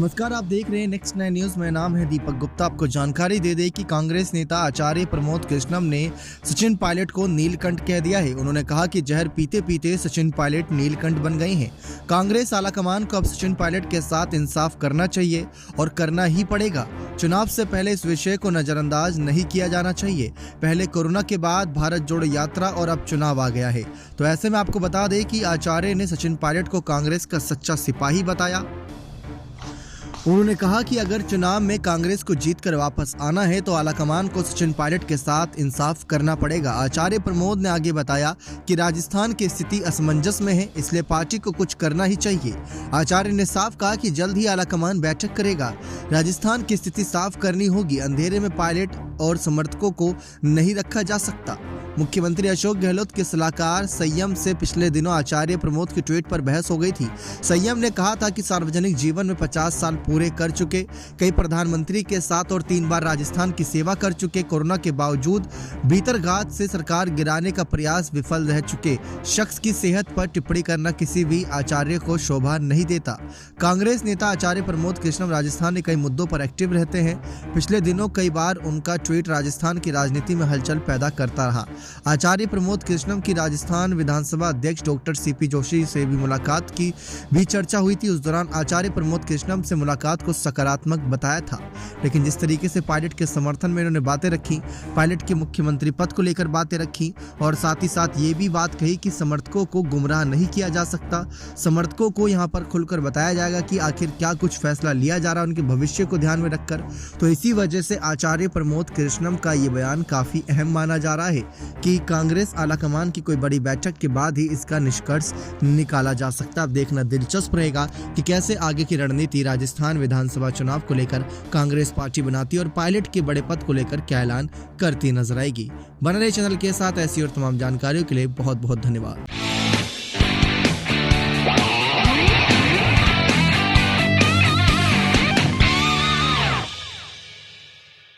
नमस्कार, आप देख रहे हैं नेक्स्ट 9 न्यूज। मेरा नाम है दीपक गुप्ता। आपको जानकारी दे दें कि कांग्रेस नेता आचार्य प्रमोद कृष्णम ने सचिन पायलट को नीलकंठ कह दिया है। उन्होंने कहा कि जहर पीते पीते सचिन पायलट नीलकंठ बन गए हैं। कांग्रेस आलाकमान को अब सचिन पायलट के साथ इंसाफ करना चाहिए और करना ही पड़ेगा। चुनाव से पहले इस विषय को नजरअंदाज नहीं किया जाना चाहिए। पहले कोरोना के बाद भारत जोड़ो यात्रा और अब चुनाव आ गया है, तो ऐसे में आपको बता दें कि आचार्य ने सचिन पायलट को कांग्रेस का सच्चा सिपाही बताया। उन्होंने कहा कि अगर चुनाव में कांग्रेस को जीतकर वापस आना है तो आलाकमान को सचिन पायलट के साथ इंसाफ करना पड़ेगा। आचार्य प्रमोद ने आगे बताया कि राजस्थान की स्थिति असमंजस में है, इसलिए पार्टी को कुछ करना ही चाहिए। आचार्य ने साफ कहा कि जल्द ही आलाकमान बैठक करेगा। राजस्थान की स्थिति साफ करनी होगी। अंधेरे में पायलट और समर्थकों को नहीं रखा जा सकता। मुख्यमंत्री अशोक गहलोत के सलाहकार संयम से पिछले दिनों आचार्य प्रमोद के ट्वीट पर बहस हो गई थी। संयम ने कहा था कि सार्वजनिक जीवन में 50 साल पूरे कर चुके, कई प्रधानमंत्री के साथ और 3 बार राजस्थान की सेवा कर चुके, कोरोना के बावजूद भीतरघात से सरकार गिराने का प्रयास विफल रह चुके शख्स की सेहत पर टिप्पणी करना किसी भी आचार्य को शोभा नहीं देता। कांग्रेस नेता आचार्य प्रमोद कृष्णम राजस्थान के कई मुद्दों पर एक्टिव रहते हैं। पिछले दिनों कई बार उनका ट्वीट राजस्थान की राजनीति में हलचल पैदा करता रहा। आचार्य प्रमोद कृष्णम की राजस्थान विधानसभा अध्यक्ष डॉक्टर सीपी जोशी से भी मुलाकात की भी चर्चा हुई थी। उस दौरान आचार्य प्रमोद कृष्णम से मुलाकात को सकारात्मक बताया था, लेकिन जिस तरीके से पायलट के समर्थन में इन्होंने बातें रखी, पायलट के मुख्यमंत्री पद को लेकर बातें रखी और साथ ही साथ ये भी बात कही कि समर्थकों को गुमराह नहीं किया जा सकता। समर्थकों को यहाँ पर खुलकर बताया जाएगा कि आखिर क्या कुछ फैसला लिया जा रहा है उनके भविष्य को ध्यान में रखकर। तो इसी वजह से आचार्य प्रमोद कृष्णम का ये बयान काफी अहम माना जा रहा है कि कांग्रेस आलाकमान की कोई बड़ी बैठक के बाद ही इसका निष्कर्ष निकाला जा सकता है। अब देखना दिलचस्प रहेगा कि कैसे आगे की रणनीति राजस्थान विधानसभा चुनाव को लेकर कांग्रेस पार्टी बनाती है और पायलट के बड़े पद को लेकर क्या ऐलान करती नजर आएगी। बने रहिए चैनल के साथ। ऐसी और तमाम जानकारियों के लिए बहुत बहुत धन्यवाद।